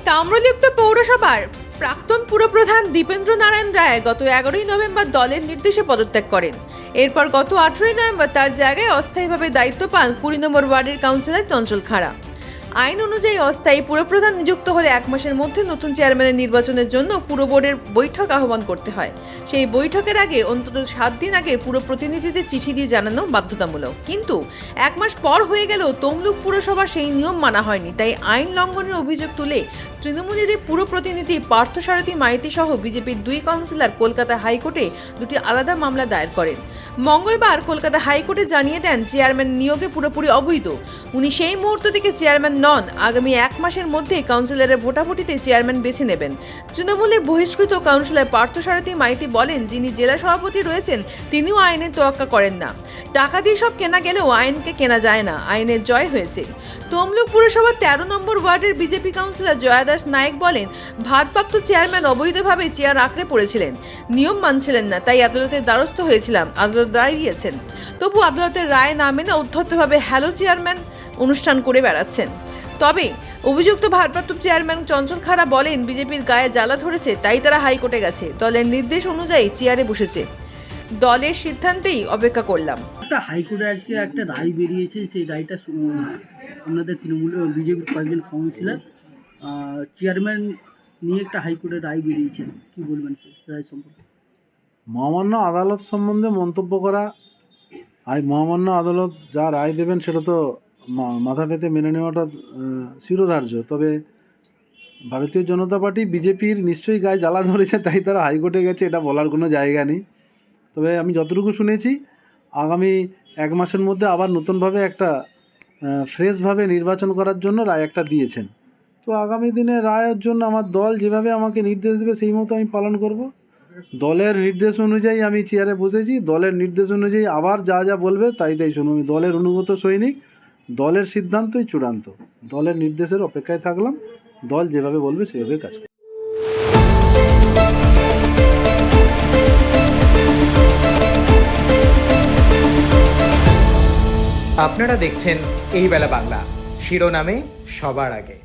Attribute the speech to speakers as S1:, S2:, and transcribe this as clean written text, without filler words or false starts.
S1: তাম্রলিপ্ত পৌরসভার প্রাক্তন পুরপ্রধান দীপেন্দ্র নারায়ণ রায় গত 11ই নভেম্বর দলের নির্দেশে পদত্যাগ করেন। এরপর গত 18ই নভেম্বর তার জায়গায় অস্থায়ীভাবে দায়িত্ব পান 20 নম্বর ওয়ার্ডের কাউন্সিলর চঞ্চল খাড়া। আইন অনুযায়ী অস্থায়ী পুরপ্রধান নিযুক্ত হলে 1 মাসের মধ্যে নতুন চেয়ারম্যানের নির্বাচনের জন্য পুরো বোর্ডের বৈঠক আহ্বান করতে হয়। সেই বৈঠকের আগে অন্তত 7 দিন আগে পুরো প্রতিনিধিদের চিঠি দিয়ে জানানো বাধ্যতামূলক। কিন্তু 1 মাস পর হয়ে গেলেও তমলুক পুরসভা সেই নিয়ম মানা হয়নি। তাই আইন লঙ্ঘনের অভিযোগ তুলে তৃণমূলের পুরো প্রতিনিধি পার্থসারথী মাইতি সহ বিজেপির 2 কাউন্সিলর কলকাতা হাইকোর্টে 2টি আলাদা মামলা দায়ের করেন। মঙ্গলবার কলকাতা হাইকোর্টে জানিয়ে দেন চেয়ারম্যান নিয়োগে পুরোপুরি অবৈধ। উনি সেই মুহূর্ত থেকে চেয়ারম্যান নন। আগামী 1 মাসের মধ্যে কাউন্সিলরের ভোটাভুটিতে চেয়ারম্যান বেছে নেবেন। তৃণমূলের বহিষ্কৃত কাউন্সিলর পার্থসারথী মাইতি বলেন, যিনি জেলা সভাপতি রয়েছেন তিনিও আইনের তোয়াক্কা করেন না। টাকা দিয়ে সব কেনা গেলেও আইনকে কেনা যায় না। আইনের জয় হয়েছে। তমলুক পুরসভার 13 নম্বর ওয়ার্ডের বিজেপি কাউন্সিলর জয়া দাস নায়েক বলেন, ভারপ্রাপ্ত চেয়ারম্যান অবৈধভাবে চেয়ার আঁকড়ে পড়েছিলেন, নিয়ম মানছিলেন না, তাই আদালতের দ্বারস্থ হয়েছিলাম। আদালত রায় দিয়েছেন, তবু আদালতের রায় না মেনে উদ্ধতভাবে হ্যালো চেয়ারম্যান অনুষ্ঠান করে বেড়াচ্ছেন। তবে অভিযুক্ত ভারপ্রাপ্ত চেয়ারম্যান চঞ্চল খাড়া বলেন, বিজেপির গায়ে জ্বালা ধরেছে, তাই তারা হাইকোর্টে গেছে। দলের নির্দেশ অনুযায়ী চেয়ারে বসেছে। দলের সিদ্ধান্তেই অপেক্ষা করলাম।
S2: হাইকোর্টে আজকে একটা রায় বেরিয়েছে, সেই রায়টা আপনাদের তৃণমূল বিজেপির কয়েকজন কাউন্সিলর চেয়ারম্যান নিয়ে একটা হাইকোর্টে রায় বেরিয়েছে, কি বলবেন সেই রায় সম্পর্কে?
S3: মহামান্য আদালত সম্বন্ধে মন্তব্য করা, মহামান্য আদালত যা রায় দেবেন সেটা তো মাথা পেতে মেনে নেওয়াটা শিরোধার্য। তবে ভারতীয় জনতা পার্টি বিজেপির নিশ্চয়ই গায়ে জ্বালা ধরেছে, তাই তারা হাইকোর্টে গেছে, এটা বলার কোনো জায়গা নেই। তবে আমি যতটুকু শুনেছি আগামী 1 মাসের মধ্যে আবার নতুনভাবে একটা ফ্রেশভাবে নির্বাচন করার জন্য রায় একটা দিয়েছেন। তো আগামী দিনে রায়ের জন্য আমার দল যেভাবে আমাকে নির্দেশ দেবে সেই মতো আমি পালন করব। দলের নির্দেশ অনুযায়ী আমি চেয়ারে বসেছি, দলের নির্দেশ অনুযায়ী আবার যা যা বলবে তাই তাই শুনুন। আমি দলের অনুগত সৈনিক, দলের সিদ্ধান্তই চূড়ান্ত। দলের নির্দেশের অপেক্ষায় থাকলাম, দল যেভাবে বলবে সেভাবে কাজ করব।
S4: আপনারা দেখছেন এই বেলা বাংলা, শিরোনামে সবার আগে।